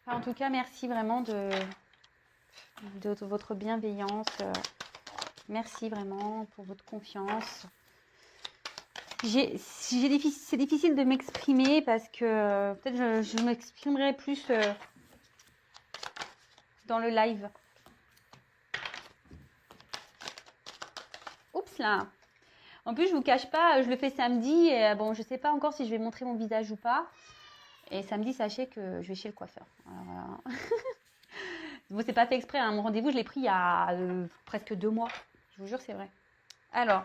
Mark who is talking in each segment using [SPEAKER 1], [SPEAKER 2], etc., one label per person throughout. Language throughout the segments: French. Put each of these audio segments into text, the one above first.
[SPEAKER 1] Enfin, en tout cas, merci vraiment de votre bienveillance. Merci vraiment pour votre confiance. C'est difficile de m'exprimer parce que peut-être je m'exprimerai plus dans le live. Oups là. En plus, je vous cache pas, je le fais samedi. Et, bon, je sais pas encore si je vais montrer mon visage ou pas. Et samedi, sachez que je vais chez le coiffeur. Alors, voilà. Bon, c'est pas fait exprès. Hein. Mon rendez-vous, je l'ai pris il y a presque 2 mois. Je vous jure, c'est vrai. Alors,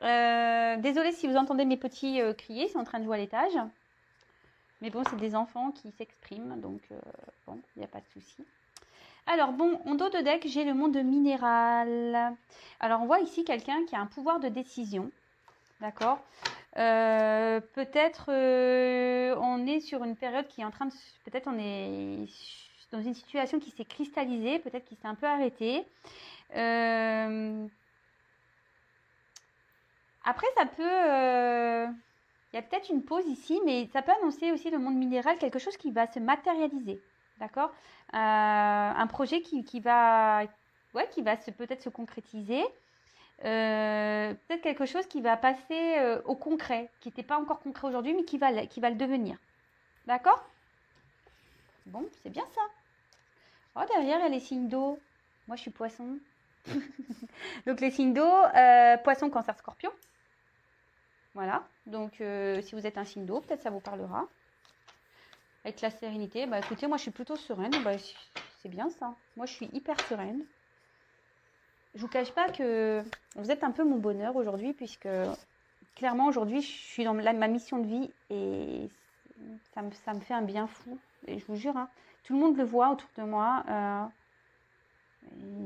[SPEAKER 1] désolée si vous entendez mes petits crier. Ils sont en train de jouer à l'étage. Mais bon, c'est des enfants qui s'expriment. Donc, bon, il n'y a pas de souci. Alors, bon, en dos de deck, j'ai le monde minéral. Alors, on voit ici quelqu'un qui a un pouvoir de décision. D'accord. Peut-être on est sur une période qui est en train de... Peut-être on est dans une situation qui s'est cristallisée, peut-être qui s'est un peu arrêtée. Après, ça peut... Il y a peut-être une pause ici, mais ça peut annoncer aussi le monde minéral, quelque chose qui va se matérialiser. D'accord. Un projet qui va... Ouais, qui va peut-être se concrétiser. Peut-être quelque chose qui va passer au concret, qui n'était pas encore concret aujourd'hui, mais qui va le devenir. D'accord. Bon, c'est bien ça. Oh, derrière, il y a les signes d'eau. Moi, je suis poisson. Donc, les signes d'eau, poisson, cancer, scorpion. Voilà. Donc, si vous êtes un signe d'eau, peut-être ça vous parlera. Avec la sérénité. Bah, écoutez, moi, je suis plutôt sereine. Bah, c'est bien ça. Moi, je suis hyper sereine. Je vous cache pas que vous êtes un peu mon bonheur aujourd'hui, puisque clairement, aujourd'hui, je suis dans ma mission de vie et ça me fait un bien fou. Et je vous jure, hein, tout le monde le voit autour de moi.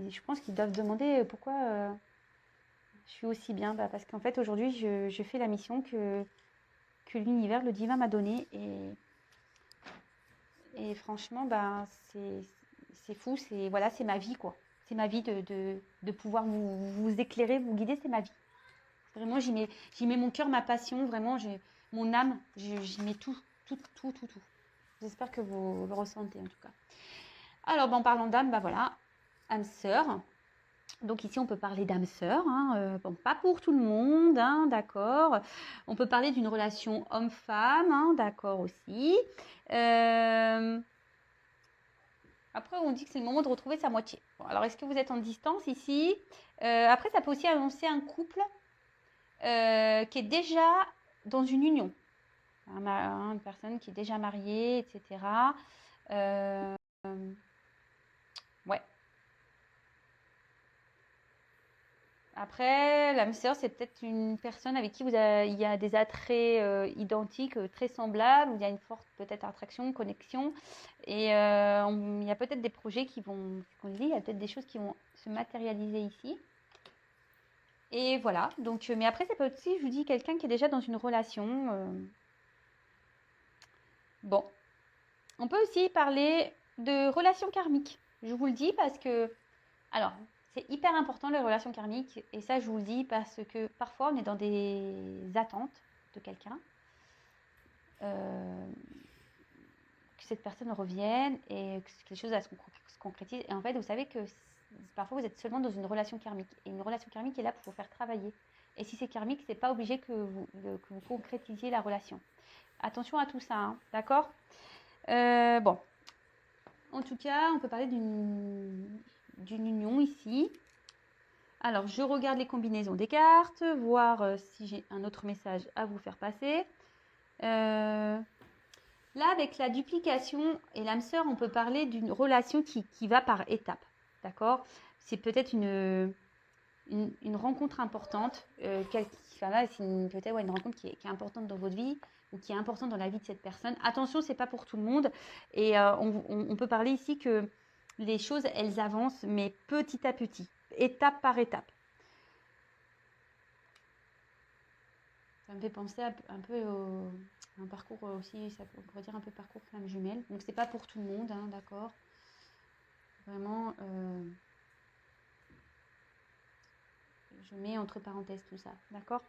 [SPEAKER 1] Et je pense qu'ils doivent demander pourquoi je suis aussi bien. Bah, parce qu'en fait, aujourd'hui, je fais la mission que l'univers, le divin m'a donnée. Et franchement, bah, c'est fou. Voilà, c'est ma vie, quoi. C'est ma vie de pouvoir vous éclairer, vous guider, c'est ma vie. Vraiment, j'y mets mon cœur, ma passion, vraiment, mon âme, j'y mets tout, tout, tout, tout, tout. J'espère que vous le ressentez en tout cas. Alors, en parlant d'âme, bah voilà, âme sœur. Donc ici, on peut parler d'âme sœur, hein, bon, pas pour tout le monde, hein, d'accord. On peut parler d'une relation homme-femme, hein, d'accord aussi. Après, on dit que c'est le moment de retrouver sa moitié. Bon, alors, est-ce que vous êtes en distance ici? Après, ça peut aussi annoncer un couple qui est déjà dans une union. Une personne qui est déjà mariée, etc. Ouais. Après, l'âme sœur, c'est peut-être une personne avec qui il y a des attraits identiques, très semblables, où il y a une forte peut-être attraction, connexion. Et il y a peut-être des projets qui vont, ce qu'on dit, il y a peut-être des choses qui vont se matérialiser ici. Et voilà. Donc, mais après, c'est peut être aussi, je vous dis, quelqu'un qui est déjà dans une relation. Bon. On peut aussi parler de relations karmiques. Je vous le dis parce que, alors, c'est hyper important les relations karmiques. Et ça, je vous le dis parce que parfois, on est dans des attentes de quelqu'un. Que cette personne revienne et que les choses se concrétisent. Et en fait, vous savez que parfois, vous êtes seulement dans une relation karmique. Et une relation karmique est là pour vous faire travailler. Et si c'est karmique, c'est pas obligé que vous concrétisiez la relation. Attention à tout ça, hein, d'accord. Bon, en tout cas, on peut parler d'une union ici. Alors, je regarde les combinaisons des cartes, voir si j'ai un autre message à vous faire passer. Là, avec la duplication et l'âme sœur, on peut parler d'une relation qui va par étapes. D'accord. C'est peut-être une rencontre importante. Là, c'est peut-être une rencontre qui est importante dans votre vie ou qui est importante dans la vie de cette personne. Attention, c'est pas pour tout le monde. Et on peut parler ici que les choses, elles avancent, mais petit à petit, étape par étape. Ça me fait penser un peu un parcours aussi, on pourrait dire un peu parcours flamme jumelle. Donc, c'est pas pour tout le monde, hein, d'accord. Vraiment, je mets entre parenthèses tout ça, d'accord.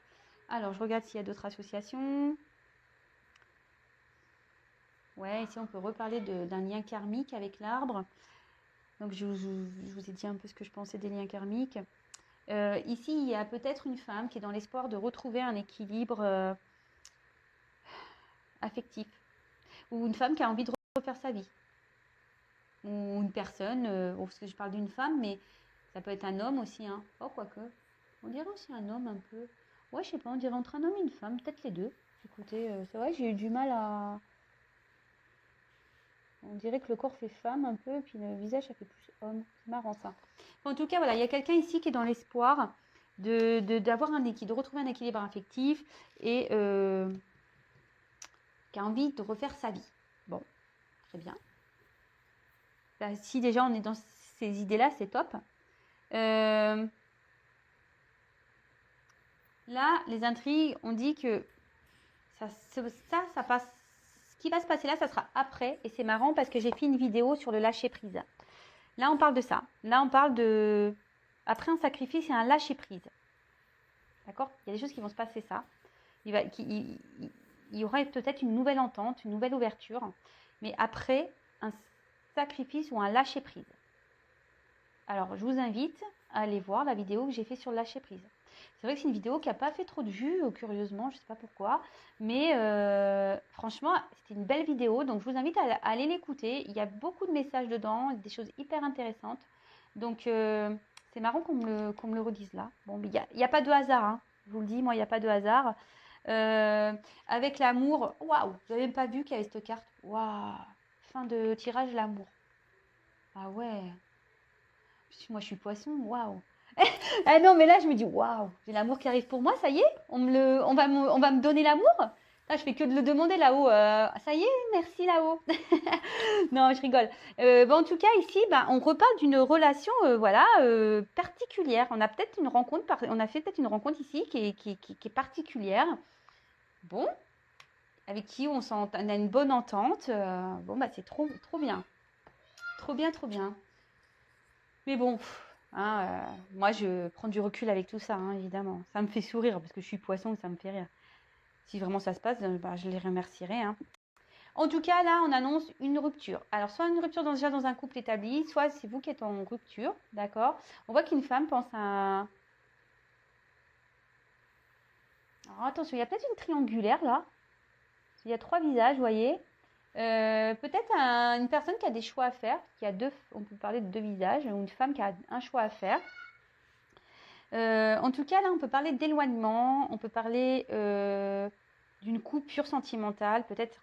[SPEAKER 1] Alors, je regarde s'il y a d'autres associations. Ouais, ici on peut reparler d'un lien karmique avec l'arbre. Donc je vous ai dit un peu ce que je pensais des liens karmiques. Ici, il y a peut-être une femme qui est dans l'espoir de retrouver un équilibre affectif. Ou une femme qui a envie de refaire sa vie. Ou une personne, parce que je parle d'une femme, mais ça peut être un homme aussi. Hein. Oh, quoique. On dirait aussi un homme un peu. Ouais, je sais pas, on dirait entre un homme et une femme, peut-être les deux. Écoutez, c'est vrai, j'ai eu du mal à. On dirait que le corps fait femme un peu, et puis le visage, ça fait plus homme. C'est marrant ça. En tout cas, voilà, il y a quelqu'un ici qui est dans l'espoir d'avoir un équilibre, de retrouver un équilibre affectif et qui a envie de refaire sa vie. Bon, très bien. Bah, si déjà on est dans ces idées-là, c'est top. Là, les intrigues, on dit que ça passe. Ce qui va se passer là, ça sera après. Et c'est marrant parce que j'ai fait une vidéo sur le lâcher prise. Là, on parle de ça. Là, on parle de. Après un sacrifice et un lâcher prise. D'accord? Il y a des choses qui vont se passer ça. Il y aurait peut-être une nouvelle entente, une nouvelle ouverture. Mais après un sacrifice ou un lâcher prise. Alors, je vous invite à aller voir la vidéo que j'ai fait sur le lâcher prise. C'est vrai que c'est une vidéo qui n'a pas fait trop de vues, curieusement, je ne sais pas pourquoi. Mais franchement, c'était une belle vidéo. Donc, je vous invite à aller l'écouter. Il y a beaucoup de messages dedans, des choses hyper intéressantes. Donc, c'est marrant qu'on me le redise là. Bon, mais il n'y a pas de hasard. Hein. Je vous le dis, moi, il n'y a pas de hasard. Avec l'amour, waouh, je n'avais même pas vu qu'il y avait cette carte. Waouh, fin de tirage, l'amour. Ah ouais. Moi, je suis poisson, waouh. Ah non, mais là, je me dis, waouh, j'ai l'amour qui arrive pour moi, ça y est, on va me donner l'amour. Là, je fais que de le demander là-haut. Ça y est, merci là-haut. Non, je rigole. Bon, en tout cas, ici, on reparle d'une relation, voilà, particulière. On a peut-être une rencontre, on a fait peut-être une rencontre ici qui est particulière. Bon, avec qui on a une bonne entente. Bon, c'est trop, trop bien. Trop bien, trop bien. Mais bon, hein, moi je prends du recul avec tout ça, hein, évidemment. Ça me fait sourire parce que je suis poisson et ça me fait rire. Si vraiment ça se passe, je les remercierai. Hein. En tout cas, là, on annonce une rupture. Alors, soit une rupture déjà dans un couple établi, soit c'est vous qui êtes en rupture, d'accord? On voit qu'une femme pense à... Alors, attention, il y a peut-être une triangulaire, là. Il y a 3 visages, vous voyez. Peut-être une personne qui a des choix à faire, on peut parler de 2 visages, ou une femme qui a un choix à faire. En tout cas, là, on peut parler d'éloignement, on peut parler d'une coupure sentimentale, peut-être,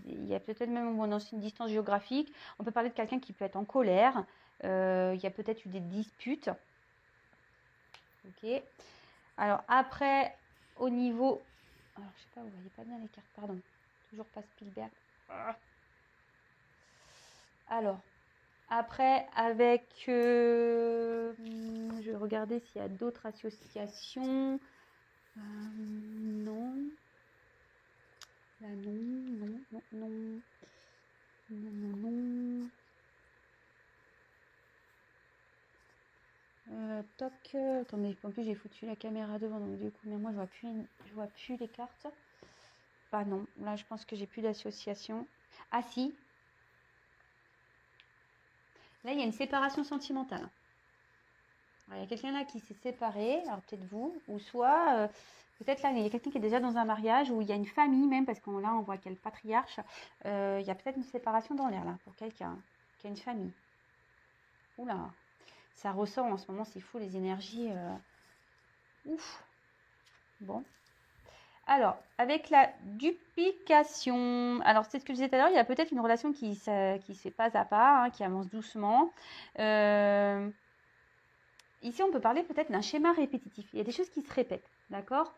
[SPEAKER 1] il y a peut-être même dans une distance géographique, on peut parler de quelqu'un qui peut être en colère, il y a peut-être eu des disputes. Ok. Alors après, au niveau... Alors, je sais pas, vous voyez pas bien les cartes, pardon. Toujours pas Spielberg. Alors, après, avec... je vais regarder s'il y a d'autres associations. Non. Là, non. Toc. Attendez, en plus j'ai foutu la caméra devant, donc du coup, mais moi je vois plus les cartes. Bah non, là je pense que j'ai plus d'association. Ah si. Là, il y a une séparation sentimentale. Alors, il y a quelqu'un là qui s'est séparé, alors peut-être vous, ou soit peut-être là, il y a quelqu'un qui est déjà dans un mariage, ou il y a une famille même, parce qu'on là on voit qu'il y a le patriarche. Il y a peut-être une séparation dans l'air là, pour quelqu'un qui a une famille. Oula, ça ressort en ce moment, c'est fou les énergies. Ouf. Bon. Alors, avec la duplication, alors c'est ce que je disais tout à l'heure, il y a peut-être une relation qui se fait pas à pas, hein, qui avance doucement. Ici, on peut parler peut-être d'un schéma répétitif. Il y a des choses qui se répètent, d'accord?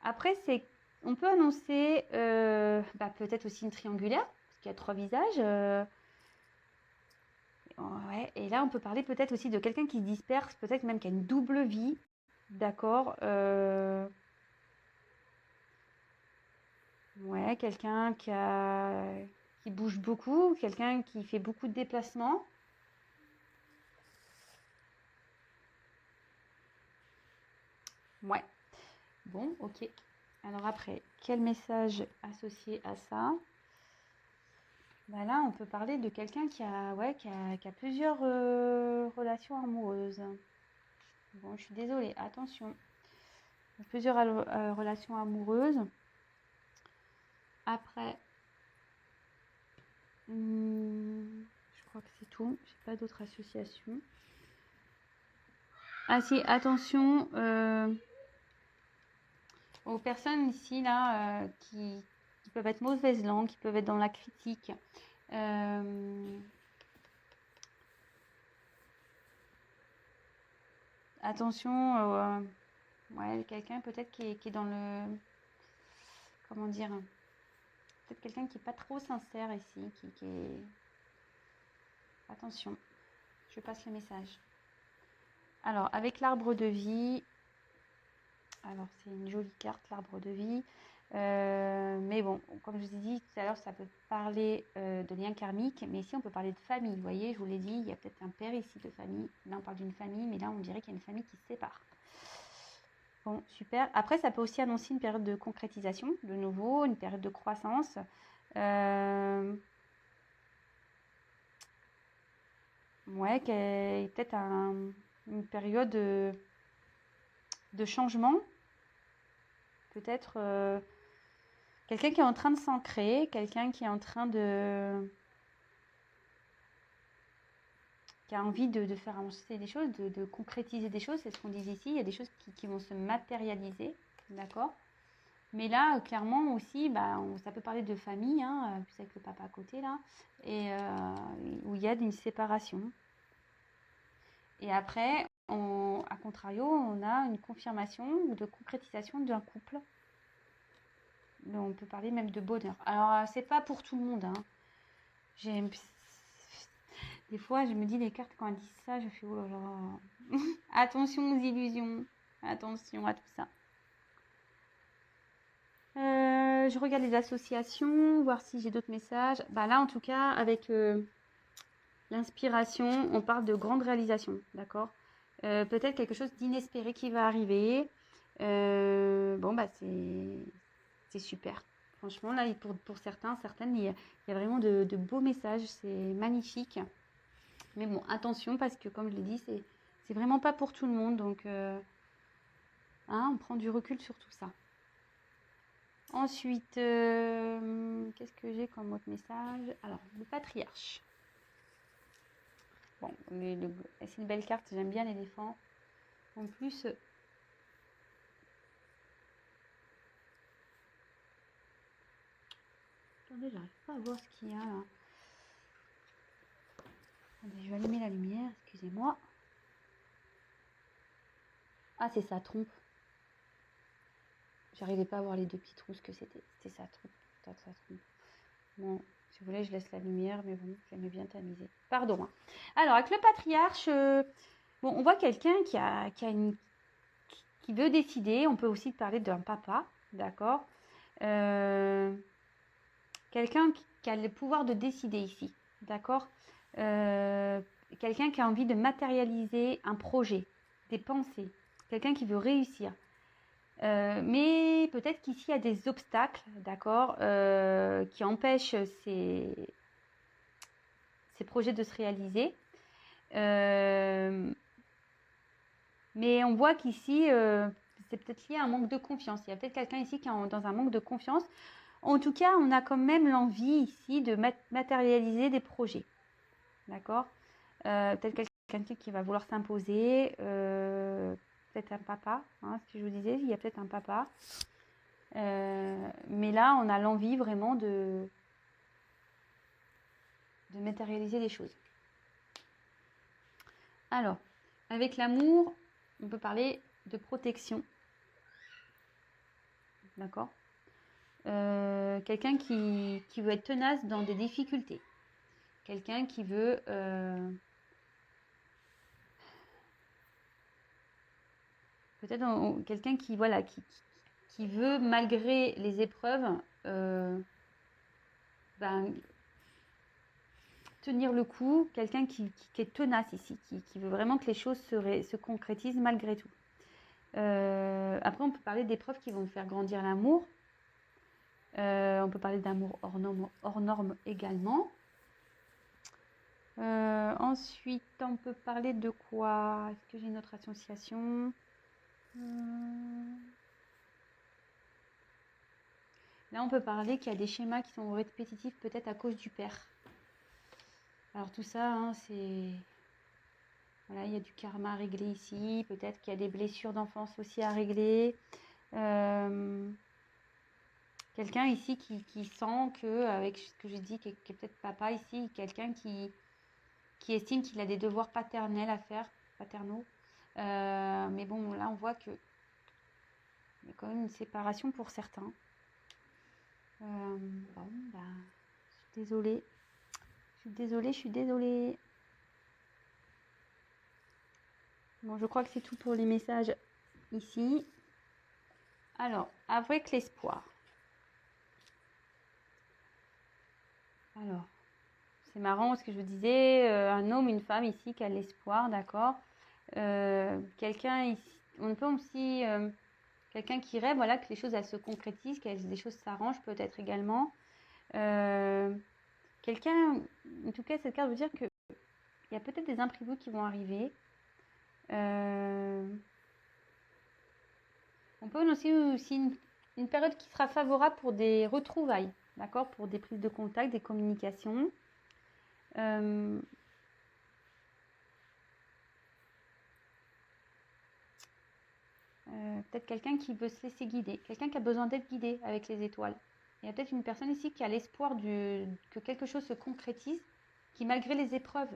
[SPEAKER 1] Après, on peut annoncer peut-être aussi une triangulaire, parce qu'il y a 3 visages. Ouais, et là, on peut parler peut-être aussi de quelqu'un qui se disperse, peut-être même qui a une double vie, d'accord? Ouais, quelqu'un qui bouge beaucoup, quelqu'un qui fait beaucoup de déplacements. Ouais. Bon, ok. Alors après, quel message associé à ça? Bah là, on peut parler de quelqu'un qui a plusieurs relations amoureuses. Bon, je suis désolée, attention. Plusieurs relations amoureuses. Après, je crois que c'est tout. J'ai pas d'autres associations. Ah si, attention aux personnes ici, là, qui peuvent être mauvaises langues, qui peuvent être dans la critique. Attention, ouais, quelqu'un peut-être qui est dans le... Comment dire? Peut-être quelqu'un qui n'est pas trop sincère ici, qui est... Attention, je passe le message. Alors, avec l'arbre de vie, alors c'est une jolie carte, l'arbre de vie. Mais bon, comme je vous ai dit tout à l'heure, ça peut parler de liens karmiques, mais ici on peut parler de famille. Vous voyez, je vous l'ai dit, il y a peut-être un père ici de famille. Là, on parle d'une famille, mais là, on dirait qu'il y a une famille qui se sépare. Bon, super. Après, ça peut aussi annoncer une période de concrétisation, de nouveau, une période de croissance. Ouais, peut-être une période de changement. Peut-être quelqu'un qui est en train de s'ancrer, quelqu'un qui est en train qui a envie de faire avancer des choses, de concrétiser des choses, c'est ce qu'on dit ici. Il y a des choses qui vont se matérialiser, d'accord? Mais là, clairement aussi, bah, ça peut parler de famille, hein, plus avec le papa à côté là, et où il y a une séparation. Et après, à contrario, on a une confirmation ou de concrétisation d'un couple. On peut parler même de bonheur. Alors, c'est pas pour tout le monde, hein. Des fois, je me dis, les cartes, quand elles disent ça, je fais, oh là là. Attention aux illusions. Attention à tout ça. Je regarde les associations, voir si j'ai d'autres messages. Bah là, en tout cas, avec l'inspiration, on parle de grandes réalisations, d'accord? Peut-être quelque chose d'inespéré qui va arriver. Bon, bah c'est super. Franchement, là, pour certains, certaines, il y a vraiment de beaux messages. C'est magnifique. Mais bon, attention, parce que comme je l'ai dit, c'est vraiment pas pour tout le monde. Donc, hein, on prend du recul sur tout ça. Ensuite, qu'est-ce que j'ai comme autre message? Alors, le patriarche. Bon, c'est une belle carte, j'aime bien l'éléphant. En plus, attendez, j'arrive pas à voir ce qu'il y a là. Attendez, je vais allumer la lumière, excusez-moi. Ah, c'est sa trompe. J'arrivais pas à voir les deux petits trous, ce que c'était. C'était sa trompe. Sa trompe. Bon, si vous voulez, je laisse la lumière, mais bon, j'aimais bien t'amuser. Pardon. Hein. Alors, avec le patriarche, bon, on voit quelqu'un qui veut décider. On peut aussi parler d'un papa, d'accord? Quelqu'un qui a le pouvoir de décider ici, d'accord? Quelqu'un qui a envie de matérialiser un projet, des pensées, quelqu'un qui veut réussir. Mais peut-être qu'ici, il y a des obstacles, d'accord, qui empêchent ces projets de se réaliser. Mais on voit qu'ici, c'est peut-être lié à un manque de confiance. Il y a peut-être quelqu'un ici qui est dans un manque de confiance. En tout cas, on a quand même l'envie ici de matérialiser des projets. D'accord? Peut-être quelqu'un qui va vouloir s'imposer. Peut-être un papa, hein, ce que je vous disais, il y a peut-être un papa. Mais là, on a l'envie vraiment de matérialiser les choses. Alors, avec l'amour, on peut parler de protection. D'accord? Quelqu'un qui veut être tenace dans des difficultés. Quelqu'un qui veut... peut-être quelqu'un qui, voilà, qui veut, malgré les épreuves, tenir le coup. Quelqu'un qui est tenace ici, qui veut vraiment que les choses se concrétisent malgré tout. Après, on peut parler d'épreuves qui vont faire grandir l'amour. On peut parler d'amour hors norme également. Ensuite, on peut parler de quoi? Est-ce que j'ai une autre association? Là, on peut parler qu'il y a des schémas qui sont répétitifs, peut-être à cause du père. Alors tout ça, hein, c'est... Voilà, il y a du karma à régler ici. Peut-être qu'il y a des blessures d'enfance aussi à régler. Quelqu'un ici qui sent que, avec ce que j'ai dit, qui est peut-être papa ici, quelqu'un qui estime qu'il a des devoirs paternels à faire, paternaux. Mais bon, là, on voit que il y a quand même une séparation pour certains. Bon, bah, je suis désolée. Je suis désolée. Bon, je crois que c'est tout pour les messages ici. Alors, avec l'espoir. Alors, c'est marrant ce que je vous disais, un homme, une femme ici qui a l'espoir, d'accord. Quelqu'un ici, on peut aussi, quelqu'un qui rêve, voilà, que les choses elles se concrétisent, que les choses s'arrangent peut-être également. Quelqu'un, en tout cas, cette carte veut dire que il y a peut-être des imprévus qui vont arriver. On peut aussi une période qui sera favorable pour des retrouvailles, d'accord, pour des prises de contact, des communications. Peut-être quelqu'un qui veut se laisser guider, quelqu'un qui a besoin d'être guidé avec les étoiles. Il y a peut-être une personne ici qui a l'espoir que quelque chose se concrétise, qui malgré les épreuves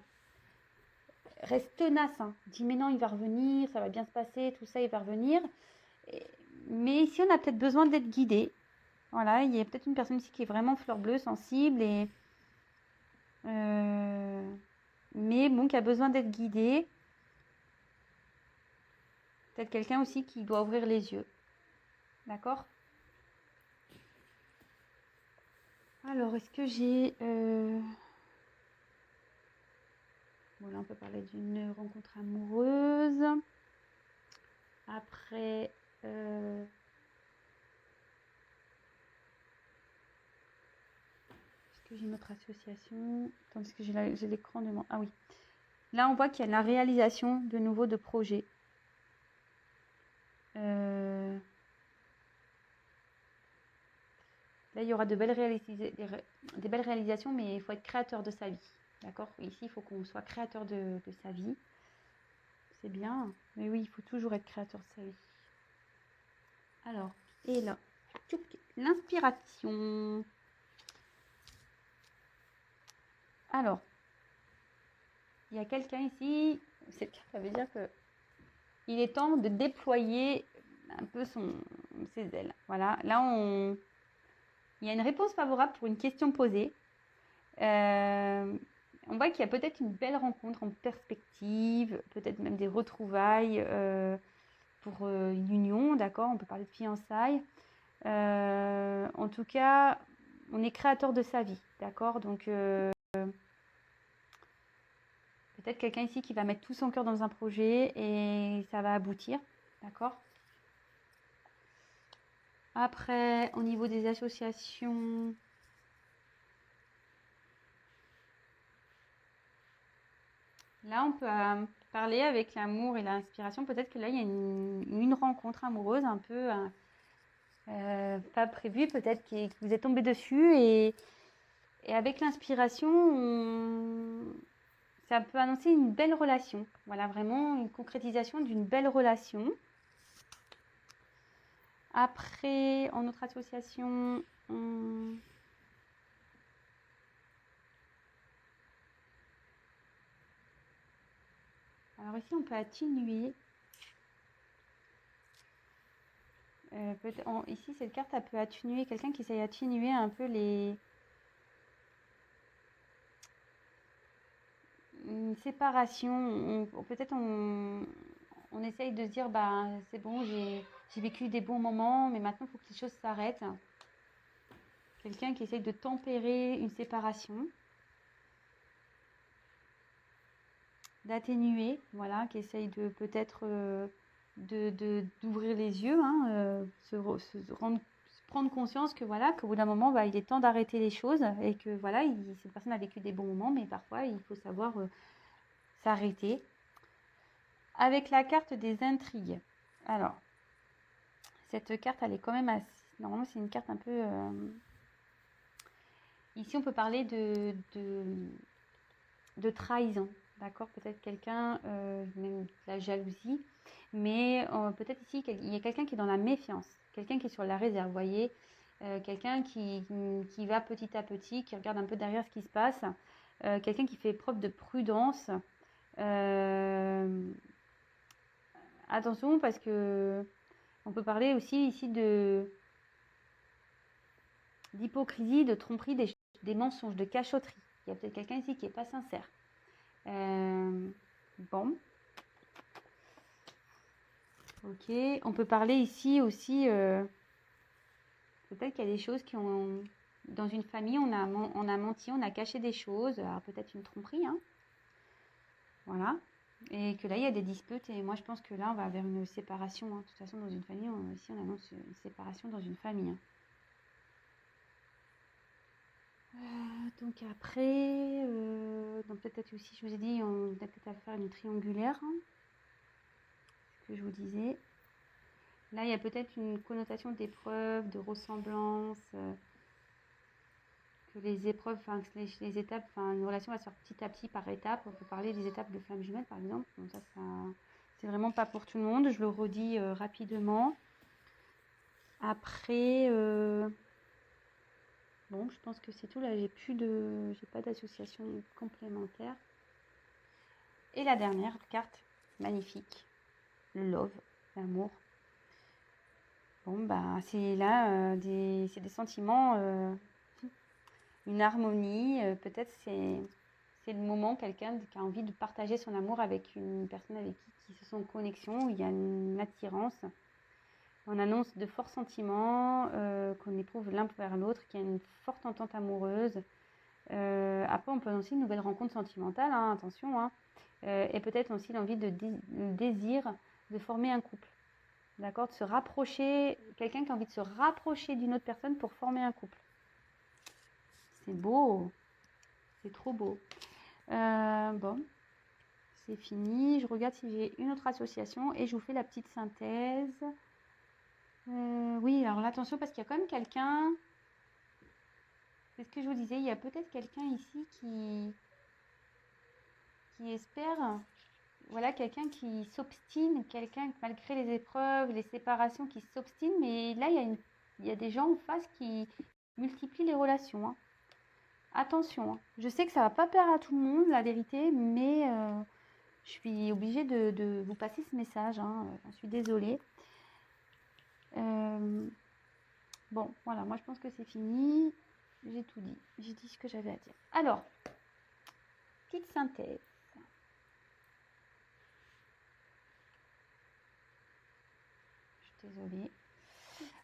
[SPEAKER 1] reste tenace, hein. Dit mais non, il va revenir, ça va bien se passer, tout ça, il va revenir. Mais ici, on a peut-être besoin d'être guidé. Voilà, il y a peut-être une personne ici qui est vraiment fleur bleue, sensible, mais bon, qui a besoin d'être guidé. Peut-être quelqu'un aussi qui doit ouvrir les yeux. D'accord? Alors, est-ce que j'ai... Bon, là, on peut parler d'une rencontre amoureuse. Après... Est-ce que j'ai une autre association? Attends, parce que j'ai l'écran de moi. Ah oui. Là, on voit qu'il y a la réalisation de nouveau de projets. Là, il y aura des belles réalisations, mais il faut être créateur de sa vie. D'accord? Ici, il faut qu'on soit créateur de sa vie. C'est bien. Mais oui, il faut toujours être créateur de sa vie. Alors, et là, l'inspiration. Alors, il y a quelqu'un ici, ça veut dire que il est temps de déployer un peu ses ailes. Voilà, là, il y a une réponse favorable pour une question posée. On voit qu'il y a peut-être une belle rencontre en perspective, peut-être même des retrouvailles pour une union, d'accord? On peut parler de fiançailles. En tout cas, on est créateur de sa vie, d'accord? Donc, peut-être quelqu'un ici qui va mettre tout son cœur dans un projet et ça va aboutir, d'accord? Après, au niveau des associations... Là, on peut parler avec l'amour et l'inspiration. Peut-être que là, il y a une rencontre amoureuse un peu pas prévue. Peut-être que vous êtes tombé dessus. Et avec l'inspiration, ça peut annoncer une belle relation. Voilà, vraiment une concrétisation d'une belle relation. Après, en autre association... Alors ici, on peut atténuer. Ici, cette carte, elle peut atténuer. Quelqu'un qui essaye d'atténuer un peu une séparation. Peut-être on essaye de se dire, bah, c'est bon, j'ai vécu des bons moments, mais maintenant, il faut que les choses s'arrêtent. Quelqu'un qui essaye de tempérer une séparation. D'atténuer, voilà, qui essaye de peut-être d'ouvrir les yeux, hein, prendre conscience que voilà, qu'au bout d'un moment, il est temps d'arrêter les choses et que voilà, cette personne a vécu des bons moments, mais parfois il faut savoir s'arrêter. Avec la carte des intrigues. Alors, cette carte, elle est quand même assez... Normalement, c'est une carte un peu... Ici, on peut parler de trahison. D'accord? Peut-être quelqu'un, même de la jalousie. Mais peut-être ici, il y a quelqu'un qui est dans la méfiance. Quelqu'un qui est sur la réserve, vous voyez? Quelqu'un qui va petit à petit, qui regarde un peu derrière ce qui se passe. Quelqu'un qui fait preuve de prudence. Attention parce que on peut parler aussi ici d'hypocrisie, de tromperie, des mensonges, de cachotterie. Il y a peut-être quelqu'un ici qui n'est pas sincère. Bon. Ok. On peut parler ici aussi, peut-être qu'il y a des choses qui ont... Dans une famille, on a menti, on a caché des choses. Alors peut-être une tromperie, hein. Voilà. Et que là, il y a des disputes. Et moi, je pense que là, on va vers une séparation. Hein. De toute façon, dans une famille, ici, on annonce une séparation dans une famille. Hein. Donc après, donc peut-être aussi, je vous ai dit, on a peut-être à faire une triangulaire, hein, ce que je vous disais. Là, il y a peut-être une connotation d'épreuve, de ressemblance, que les épreuves, enfin, que les étapes, enfin, une relation va se faire petit à petit par étapes. On peut parler des étapes de flammes jumelles, par exemple. Bon, ça c'est vraiment pas pour tout le monde. Je le redis rapidement. Après, bon, je pense que c'est tout. Là, j'ai pas d'association complémentaire. Et la dernière carte, magnifique, le love, l'amour. Bon, c'est là, c'est des sentiments, une harmonie. Peut-être c'est le moment, quelqu'un qui a envie de partager son amour avec une personne avec qui se sent en connexion, où il y a une attirance. On annonce de forts sentiments, qu'on éprouve l'un vers l'autre, qu'il y a une forte entente amoureuse. Après, on peut aussi une nouvelle rencontre sentimentale, hein, attention, hein. Et peut-être aussi le désir de former un couple, d'accord, de se rapprocher, quelqu'un qui a envie de se rapprocher d'une autre personne pour former un couple. C'est beau, c'est trop beau. Bon, c'est fini. Je regarde si j'ai une autre association et je vous fais la petite synthèse. Oui, alors attention parce qu'il y a quand même quelqu'un, c'est ce que je vous disais, il y a peut-être quelqu'un ici qui espère... Voilà, quelqu'un qui s'obstine, quelqu'un malgré les épreuves, les séparations, qui s'obstine, mais là, il y a des gens en face qui multiplient les relations. Hein. Attention, hein. Je sais que ça va pas plaire à tout le monde, la vérité, mais je suis obligée de vous passer ce message. Hein. J'en suis désolée. Bon, voilà, moi je pense que c'est fini. J'ai tout dit. J'ai dit ce que j'avais à dire. Alors, petite synthèse. Désolée.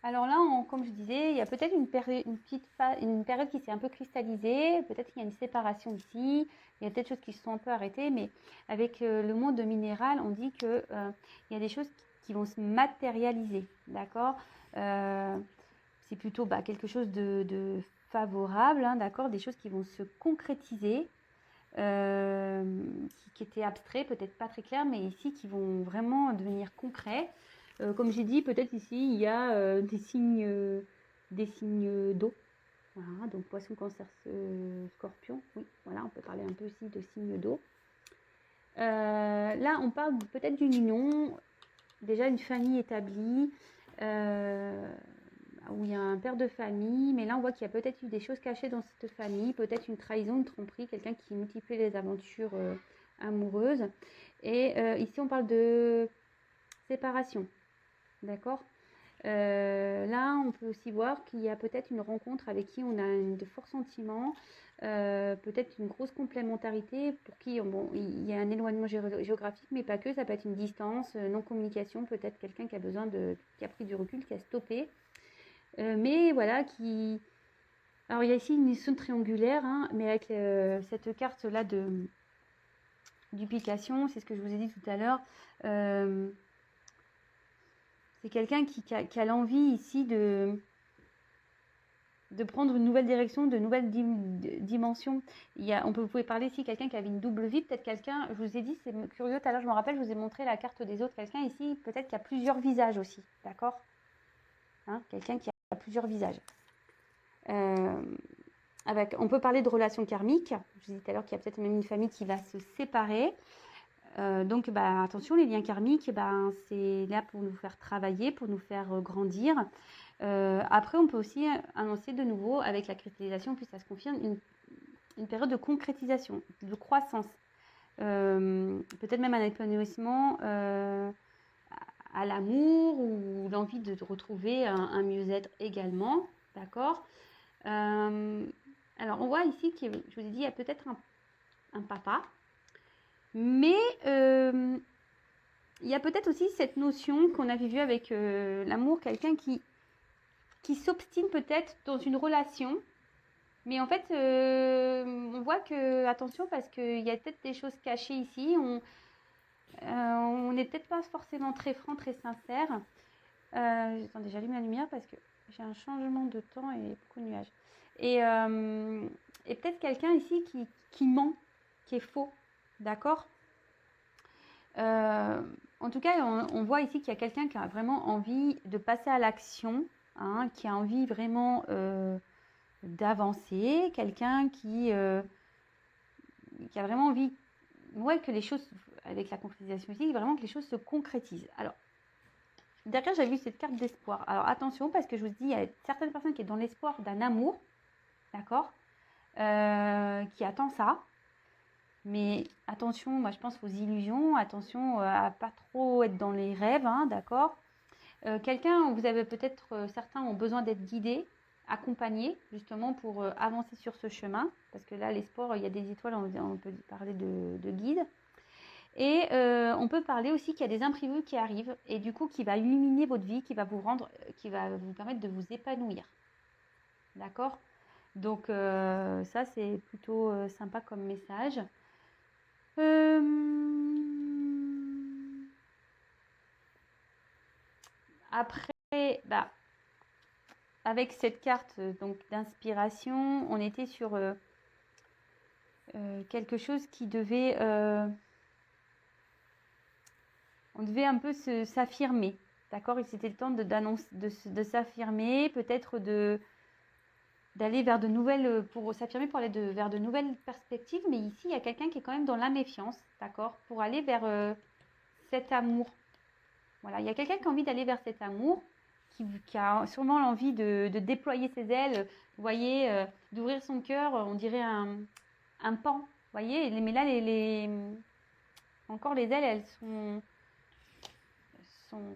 [SPEAKER 1] Alors là, comme je disais, il y a peut-être une période qui s'est un peu cristallisée. Peut-être qu'il y a une séparation ici. Il y a peut-être des choses qui se sont un peu arrêtées. Mais avec le monde minéral, on dit qu'il y a des choses qui vont se matérialiser. D'accord. C'est plutôt quelque chose de favorable. Hein, d'accord. Des choses qui vont se concrétiser. Qui étaient abstraits, peut-être pas très clairs, mais ici qui vont vraiment devenir concrets. Comme j'ai dit, peut-être ici il y a des signes d'eau. Voilà, donc poisson, cancer, scorpion. Oui, voilà, on peut parler un peu aussi de signes d'eau. Là, on parle peut-être d'une union, déjà une famille établie, où il y a un père de famille, mais là on voit qu'il y a peut-être eu des choses cachées dans cette famille, peut-être une trahison, une tromperie, quelqu'un qui multiplie les aventures amoureuses. Et ici on parle de séparation, d'accord. Là on peut aussi voir qu'il y a peut-être une rencontre avec qui on a de forts sentiments, peut-être une grosse complémentarité, pour qui il y a un éloignement géographique, mais pas que, ça peut être une distance, non-communication, peut-être quelqu'un qui a pris du recul, qui a stoppé. Mais voilà, alors il y a ici une zone triangulaire, hein, mais avec cette carte-là de duplication, c'est ce que je vous ai dit tout à l'heure. C'est quelqu'un qui a l'envie ici de prendre une nouvelle direction, de nouvelles dimensions. Vous pouvez parler ici quelqu'un qui avait une double vie, peut-être quelqu'un, je vous ai dit, c'est curieux, tout à l'heure je me rappelle, je vous ai montré la carte des autres, quelqu'un ici, peut-être qui a plusieurs visages aussi, d'accord, hein, quelqu'un qui a plusieurs visages. On peut parler de relations karmiques, je vous ai dit tout à l'heure qu'il y a peut-être même une famille qui va se séparer. Donc attention, les liens karmiques, c'est là pour nous faire travailler, pour nous faire grandir. Après, on peut aussi annoncer de nouveau, avec la cristallisation, puis ça se confirme, une période de concrétisation, de croissance. Peut-être même un épanouissement à l'amour ou l'envie de retrouver un mieux-être également. D'accord. Alors, on voit ici que, je vous ai dit, il y a peut-être un papa. Mais il y a peut-être aussi cette notion qu'on avait vue avec l'amour, quelqu'un qui s'obstine peut-être dans une relation. Mais en fait, on voit que, attention, parce qu'il y a peut-être des choses cachées ici. On n'est peut-être pas forcément très franc, très sincère. Attendez, j'allume la lumière parce que j'ai un changement de temps et beaucoup de nuages. Et peut-être quelqu'un ici qui ment, qui est faux. D'accord ? En tout cas, on voit ici qu'il y a quelqu'un qui a vraiment envie de passer à l'action, hein, qui a envie vraiment d'avancer, quelqu'un qui a vraiment envie, ouais, que les choses, avec la concrétisation ici, vraiment que les choses se concrétisent. Alors, derrière, j'ai vu cette carte d'espoir. Alors, attention, parce que je vous dis, il y a certaines personnes qui sont dans l'espoir d'un amour, d'accord, qui attend ça. Mais attention, moi je pense aux illusions, attention à pas trop être dans les rêves, hein, d'accord. Quelqu'un, vous avez peut-être, certains ont besoin d'être guidés, accompagnés, justement pour avancer sur ce chemin. Parce que là, l'espoir, il y a des étoiles, on peut parler de guide. Et on peut parler aussi qu'il y a des imprévus qui arrivent et du coup qui va illuminer votre vie, qui va vous permettre de vous épanouir. D'accord. Donc ça, c'est plutôt sympa comme message. Après, avec cette carte donc d'inspiration, on était sur quelque chose qui devait, on devait un peu s'affirmer, d'accord. Et c'était le temps de s'affirmer, peut-être d'aller vers de nouvelles, pour s'affirmer, pour aller vers de nouvelles perspectives. Mais ici, il y a quelqu'un qui est quand même dans la méfiance, d'accord, pour aller vers cet amour. Voilà, il y a quelqu'un qui a envie d'aller vers cet amour, qui a sûrement l'envie de déployer ses ailes, vous voyez, d'ouvrir son cœur, on dirait un pan, vous voyez. Mais là, encore les ailes, elles sont,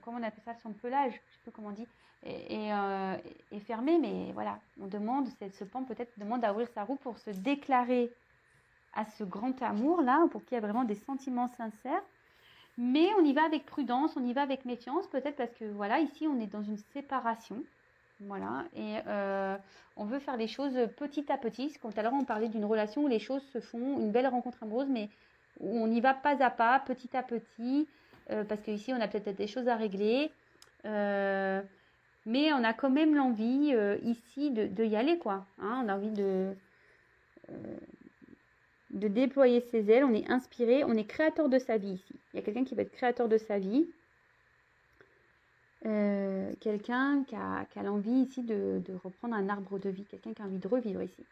[SPEAKER 1] comment on appelle ça, son pelage, je ne sais plus comment on dit, est fermé, mais voilà, on demande, ce pan peut-être demande à ouvrir sa roue pour se déclarer à ce grand amour là, pour qu'il y ait vraiment des sentiments sincères. Mais on y va avec prudence, on y va avec méfiance, peut-être parce que voilà, ici on est dans une séparation, voilà, et on veut faire les choses petit à petit. Comme tout à l'heure on parlait d'une relation où les choses se font, une belle rencontre amoureuse, mais où on y va pas à pas, petit à petit, parce qu'ici on a peut-être des choses à régler, mais on a quand même l'envie ici de y aller, quoi, hein, on a envie de déployer ses ailes, on est inspiré, on est créateur de sa vie ici. Il y a quelqu'un qui va être créateur de sa vie. Quelqu'un qui a l'envie ici de reprendre un arbre de vie, quelqu'un qui a envie de revivre ici.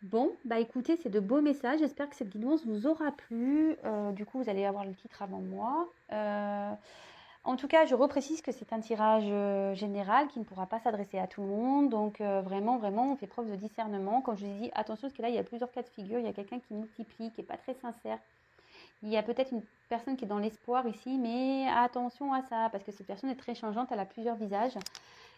[SPEAKER 1] Bon, écoutez, c'est de beaux messages. J'espère que cette guidance vous aura plu. Du coup, vous allez avoir le titre avant moi. En tout cas, je reprécise que c'est un tirage général qui ne pourra pas s'adresser à tout le monde. Donc, vraiment, on fait preuve de discernement. Comme je vous ai dit, attention, parce que là, il y a plusieurs cas de figure. Il y a quelqu'un qui multiplie, qui n'est pas très sincère. Il y a peut-être une personne qui est dans l'espoir ici, mais attention à ça, parce que cette personne est très changeante, elle a plusieurs visages.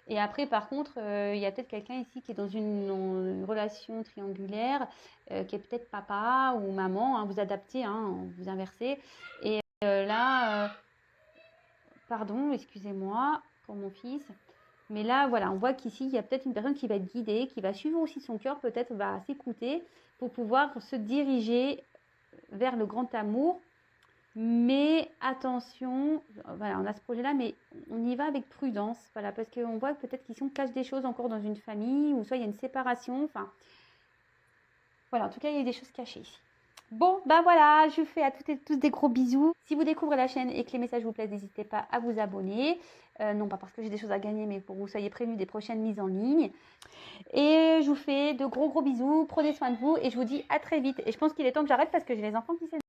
[SPEAKER 1] Et après, par contre, il y a peut-être quelqu'un ici qui est dans une relation triangulaire, qui est peut-être papa ou maman, hein, vous adaptez, hein, vous inversez. Et là, pardon, excusez-moi pour mon fils. Mais là, voilà, on voit qu'ici, il y a peut-être une personne qui va être guidée, qui va suivre aussi son cœur, peut-être va s'écouter pour pouvoir se diriger vers le grand amour. Mais attention, voilà, on a ce projet-là, mais on y va avec prudence, voilà, parce qu'on voit peut-être qu'ici on cache des choses encore dans une famille, ou soit il y a une séparation, enfin, voilà, en tout cas, il y a des choses cachées ici. Bon, bah voilà, je vous fais à toutes et tous des gros bisous. Si vous découvrez la chaîne et que les messages vous plaisent, n'hésitez pas à vous abonner. Non pas parce que j'ai des choses à gagner, mais pour que vous soyez prévenus des prochaines mises en ligne. Et je vous fais de gros bisous, prenez soin de vous et je vous dis à très vite. Et je pense qu'il est temps que j'arrête parce que j'ai les enfants qui s'énervent.